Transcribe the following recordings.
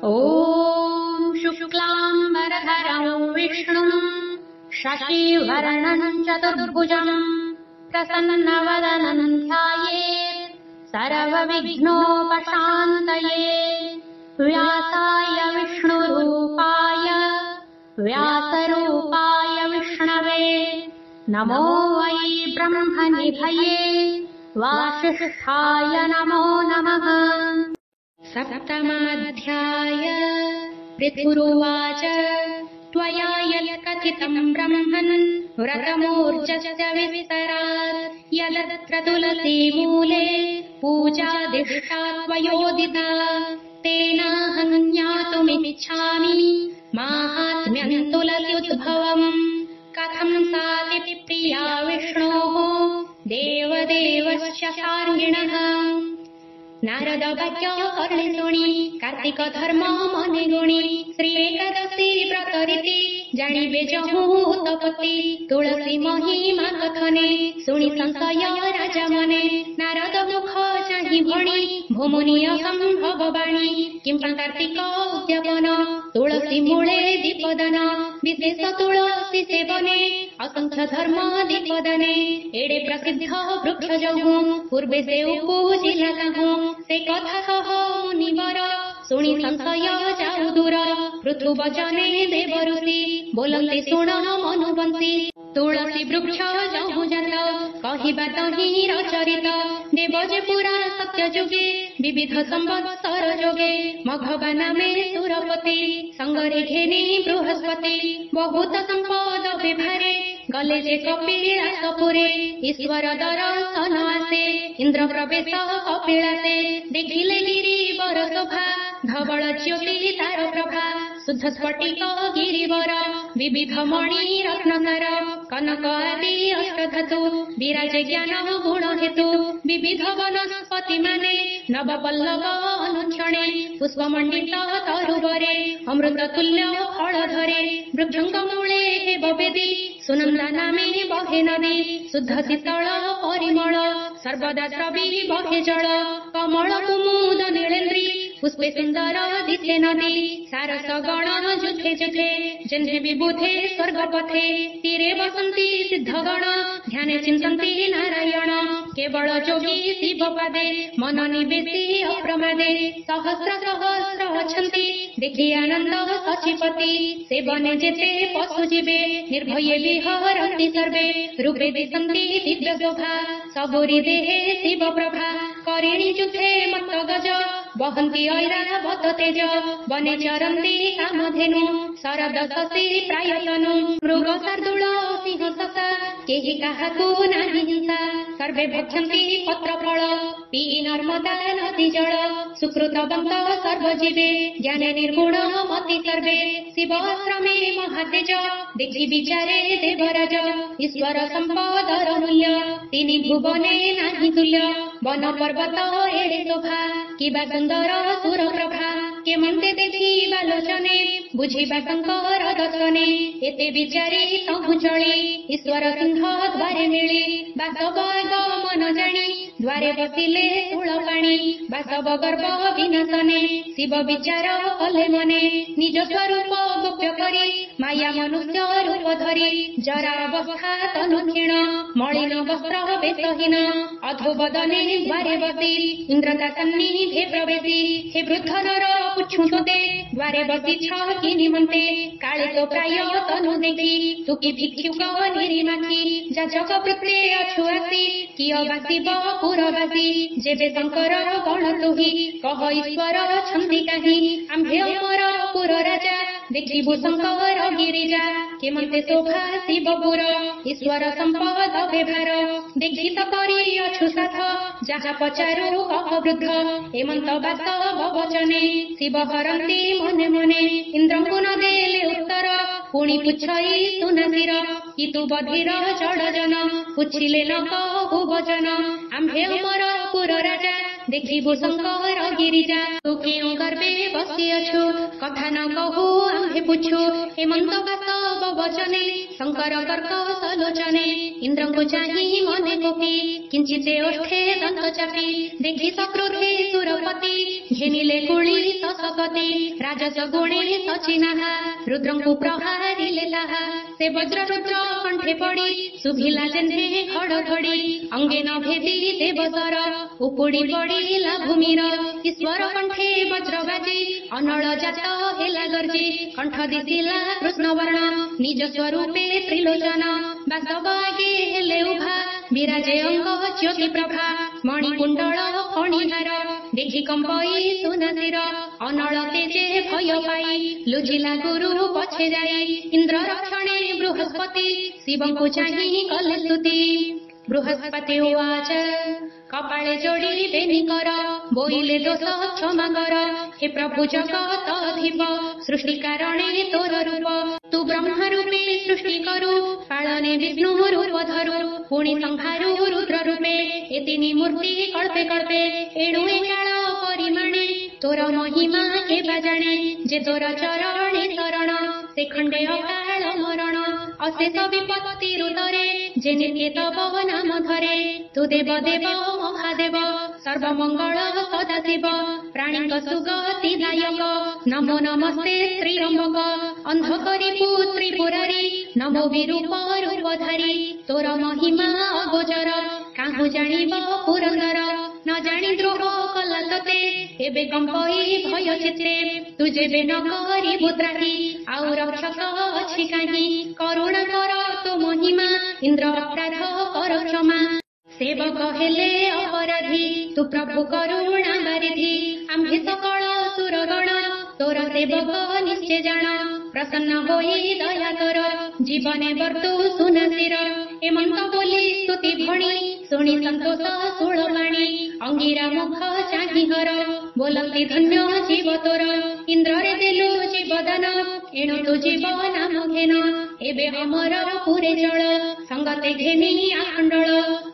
ॐ शुक्लाम्बरधरं विष्णुं शशिवर्णं चतुर्भुजं प्रसन्नवदनं ध्यायेत् सर्वविघ्नोपशान्तये। व्यासाय विष्णुरूपाय व्यासरूपाय विष्णवे नमो वै ब्रह्मनिधये वासिष्ठाय नमो नमः। सप्तमोऽध्याय। पृथुरुवाच त्वया यत्कथितं ब्रह्मन् व्रतमूर्जस्य विस्तरात् यदत्र तुलसीमूले पूजादिष्टा त्वयोदिता तेनाहं ज्ञातुमिच्छामि माहात्म्यं तुलस्युद्भवम्। कथं साति प्रिया विष्णोः देवदेवस्य शार्ङ्गिणः। नारद वाक्य कर्णे शुणी कार्तिक धर्म मने गुणी श्री एकादशी व्रत रीति जानिबे जहु तपति तुलसी महिमा कथने शुणी संशय राजा मने नारद मुख चाहि भणी भूमुनि असंभव वाणी किं कार्तिक उद्यापन तुलसी मूले दीपदान विशेष तुलसी सेवने असंख्य धर्म दीपदाने एडे प्रसिद्ध वृक्ष जहु पूर्वे से उपजिला कहूं से कथा कह मुनिवर शुणी संशय जाऊ दूर पृथु वचने देव ऋषि बोलते शुण मनुबंशी तुलसी वृक्ष जहु जात कहिबा तहि रचरित देव जे पुरा सत्य जुगे विविध संवत्सर जोगे मघवा नामे सुरपति संगरे घेनी बृहस्पति बहुत संपद विभारे गले जे कपिलासपुरे ईश्वर दर्शन आसे इंद्र प्रवेश कपिलासे देखिले गिरिवर शोभा धवल ज्योति तार प्रभा शुद्ध स्फटिक गिरिवर विविध मणि रत्नसार कनक आदि अष्टधातु विराजे ज्ञान गुण हेतु विविध वनस्पति माने नव पल्लव अनुक्षणे पुष्पमंडित तरुवरे अमृत तुल्य फल धरे वृक्षंग मूले हेब वेदी सुनंदा नामे बहे नदी शुद्ध शीतल परिमल सर्वदा स्रवी बहे जल कमल कुमुद नीलेन्द्री पुष्पे सुंदर दिशे नदी सारस गण जुथे जुथे जन्हे विबुधे स्वर्ग पथे तीरे बसंती सिद्ध गण ध्याने चिंतन्ति नारायण केवल जोगी शिव पादे मन निवेशी अप्रमादे सहस्र सहस्र अछंती देखि आनंद सचिपति सेवने जेते पशु जीवे निर्भये विहरन्ति सर्वे रूपे दिशन्ति दिव्य शोभा सबुरी देहे शिव प्रभा करिणी जुथे मत्त गज वहन्ति ऐरावत तेज वने चरन्ति कामधेनु शरद शशि प्रायतनु मृग शार्दूल सिंह ससा केहि काहाकु नाही हिंसा सर्वे भक्षन्ति पत्र फल पीई नर्मदा नदी जल सुकृतवन्त सर्वजीवे ज्ञाने निर्गुण मति सर्वे शिव आश्रमे महातेज देखि विचारे देवराज ईश्वर संपदर मूल्य तिनि भुवने नाही तुल्य वन पर्वत एड़े शोभा किबा सुंदर सुर प्रभा केमन्ते देखिबा लोचने बुझिबा शंकर दर्शने एते विचारे तहु चले ईश्वर सिंह द्वारे मिले बासव मन जानी द्वारे बसिले तुळ पाणी बासव गर्भ विनाशने शिव विचार कले मने निज स्वरूप गोप्य करी माया मनुष्य रूप धरी जरा अवस्था तनु क्षीण मलिन वस्त्र वेशहीन अधोबदने द्वारे बसी इंद्रता सन्निधे प्रवेशी हे वृद्ध नर पुछु तोते द्वारे बसी कि निमंते काले तो प्राय तनु देखी तुकी भिक्षुक निरीमाखी जाचक वृत्ते अछु आसी किय बासिब पुरवासी जेबे शंकर गण तुही कह ईश्वर छन्ति काहि आम्भे अमर पुर राजा देखिबु शंकर गिरिजा केमन्ते शोभा शिवपुर ईश्वर संपद व्यवहार दीक्षित करी अछु साथ जहा पचारू कह वृद्ध हेमंत वास्तव वचने शिव हरन्ति मने मने इंद्रंकु न देले उत्तर पुणी पुछई सुनासिर कितु बधिर जड़ जन पुछिले न कहु वचन आम्भे अमर पुर राजा देखिबु शंकर गिरिजा तू क्यों गर्वे बसिअछु कथा न कहू आम्हे पुछु हेमंत बास्तव वचने शंकर कर्क सलोचने इंद्रଙ୍କୁ चाहि मने कोपी किंचिते ओष्ठे दंत चापी देखि सक्रोधे सुरपति घेनिले कुली ससपति राजस गुणे सचिनाहा रुद्रଙ୍କୁ प्रहारिले ताहा से वज्र रुद्र कंठे पड़ी सुभिला जेन्हे खड़खड़ी अंगे न भेदी देवसर उपुड़ी पड़िला भूमिर ईश्वर कंठे वज्र बाजी अनल जात हेला गर्जी कंठ दिसिला कृष्ण वर्ण निज स्वरूपे त्रिलोचन बास्तव आगे हेले उभा विराजे अंग ज्योति प्रभा मणिकुंडल फणिहार देखि कंपई सुनासिर अनल तेजे भय पाई लुझिला गुरु पछे जाई इंद्र रक्षणे बृहस्पति शिवଙ୍କୁ चाहि कले स्तुति बृहस्पति उवाच कपाळे जोड़ी बेनी कर बोइले दोष क्षमा कर हे प्रभु जगत अधिप सृष्टि कारणे तोर रूप तू ब्रह्म रूपे सृष्टि करू पालने विष्णु रूप धरू पुणी संहारू रुद्र रूपे एतिनी मूर्ति कल्पे कल्पे एणु एकाळ परिमाणे तोर महिमा के बाजाणे जे तोर चरणे शरण से खंडे अकाल मरण अशेष विपत्ति रुदरे जे नित्य तव नाम धरे तू देव देव महादेव सर्वमंगल सदाशिव प्राणिक सुगति दायक नमो नमस्ते श्रीरंभक अंध करिपु त्रिपुरारी नमो विरूप रूपधारी तोर महिमा अगोचर काहु जानिब पुरंदर न जानी द्रोह कला तते एबे कंपई भय चित्ते तुझे बे न करी बुद्राही आउ रक्षक अछि काहि करुणा कर तो महिमा इंद्र अपराध कर क्षमा सेवक हेले अपराधी तू प्रभु करुणा बारिधि आम्भे सकल सुरगण तोर सेवक निश्चय जान प्रसन्न होई दया कर जीवने बर्तु सुनासिर एमंत बोली स्तुति भणी शुणी संतोष सुळपाणी अंगिरा मुख चाहि हर बोलती धन्य जीव तोर इंद्रे देलु जीवदान एणु तु जीव नाम घेन एबे अमर पुरे जल संगते घेनी आखंडल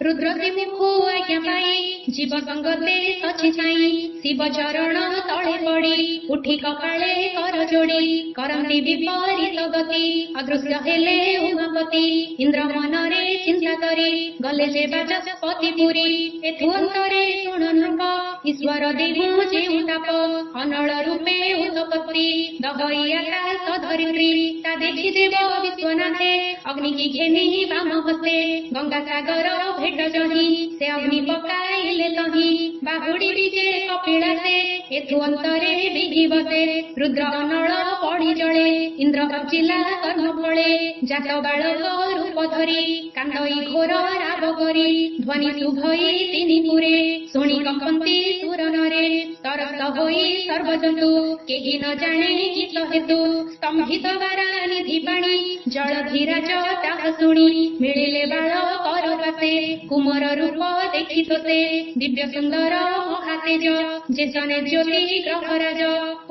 रुद्र मुखु आज्ञा पाई जीव संगते सछि छाई शिव चरण तले पड़ी उठी कपाळे कर जोड़ी करंती विपरीत गति अदृश्य हेले उमापति इंद्र मनरे चिंता करी गले जे बाचस्पति पुरी एथु अंतरे शुण नृप ईश्वर देहु जेउ ताप अनल रूपे उत्पत्ति दहई आकाश धरित्री ता देखि देव विश्वनाथे अग्नि की घेनी वाम हस्ते गंगा सागर भेट जही से अग्नि पकाइले तही बाहुड़ी विजे कपिलासे एथु अंतरे बिघि बसे रुद्र अनल पड़ी जले इंद्र कचिला कर्म फले जात बालक रूप धरी कांदई घोर राग करी ध्वनि शुभई तिनि पुरे शुणी कंपन्ति सुर नरे तरस होई सर्वजन्तु केहि न जाने गीत हेतु स्तंभित बारा निधि पाणी जलधिराज ताहा शुणी मिलिले बाल कर पासे कुमार रूप देखि तोते दिव्य सुंदर महातेज जेसने ज्योति ग्रहराज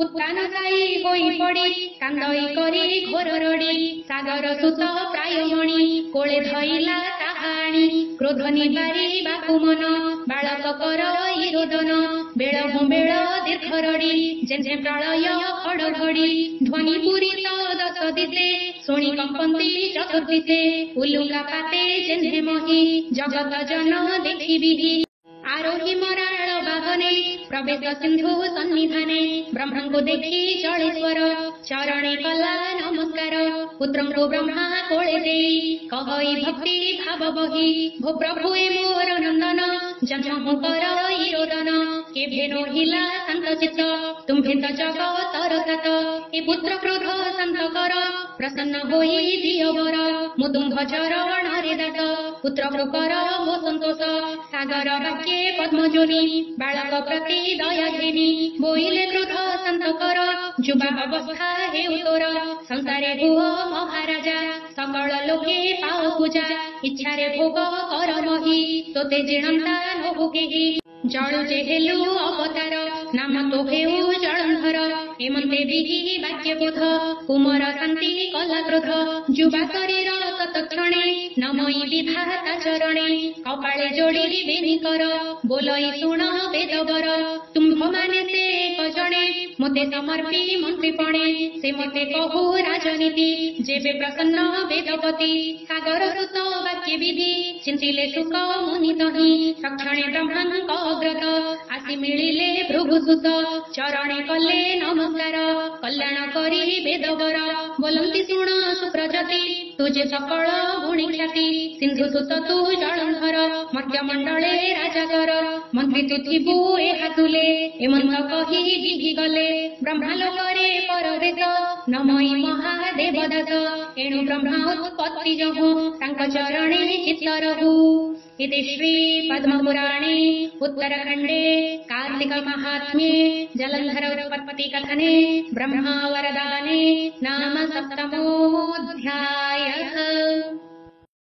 उत्तान साई होई पड़ी कांदई करी घोर रड़ी सागर सुत प्राय मणि कोले धइला ताहाणी क्रोध निबारी बाकु मन बालक कर रोदन बेळ बेळ दीर्घ रड़ी जेने प्रलय खड़घड़ी ध्वनि पूरित दश दिशे शुणी कंपन्ति चतुर्दिशे उल्लुका पाते जेने मही जगत जन देखिबिहि आरोही मराळ बाहने प्रवेश सिंधु सन्निधाने ब्रह्म को देखी जलेश्वर चरणे कला नमस्कार पुत्रं को ब्रह्मा कोले देई कहई भक्ति भाव बही भो प्रभु ए मोर नंदन जन्म कर रोदन के भेनो हिला शांत चित्त तुम्भे त जगतर सात ए पुत्र क्रोध शांत कर प्रसन्न होई दियो वर मुदुंभ चरण रे दास पुत्र कर मो संतोष सागर वाक्ये पद्मजोनि बालक प्रति दया घेनी बोइले क्रोध शांत कर जुबा अवस्था हेउ तोर संसारे भुव महाराजा सकल लोके पाओ पूजा इच्छारे भोग कर मही तोते जिणंता नहु केहि जळु जे हेलु अवतार नाम तो हेउ जळंधर हेमन्ते विहि वाक्यबोध कुमार शान्ति कला क्रोध जुवा शरीर तत्क्षणे नमई विधाता चरणे कपाळे जोड़ी बेनी कर बोलई शुण वेदवर तुम्भ माने से एक जणे मते समर्पी मंत्रीपणे से मते कहू राजनीति जेबे प्रसन्न वेदपति सागर सुत वाक्य विधि चिंतिले सुख मुनि तहि तक्षणे ब्रह्मांक अग्रत आसी मिलिले भृगुसुत चरणे कले नमस्कार कल्याण करी वेदवर बोलंती शुण सुप्रजति तुझे सकल गुणी ख्याति सिंधु सुत तू जलंधर मध्य मंडले राजाकर मंत्री तु थिबु ए हातुले एमंत कहि विधि गले ब्रह्मालोकरे परदेश नमई महादेव दास एणु ब्रह्मा उत्पत्ति जहु तांक चरणे चित्त रहु। इति श्री पद्मपुराणे उत्तरखंडे कार्तिक महात्म्ये जलंधर उत्पत्ति कथने ब्रह्मा वरदाने नाम सप्तमोऽध्यायः।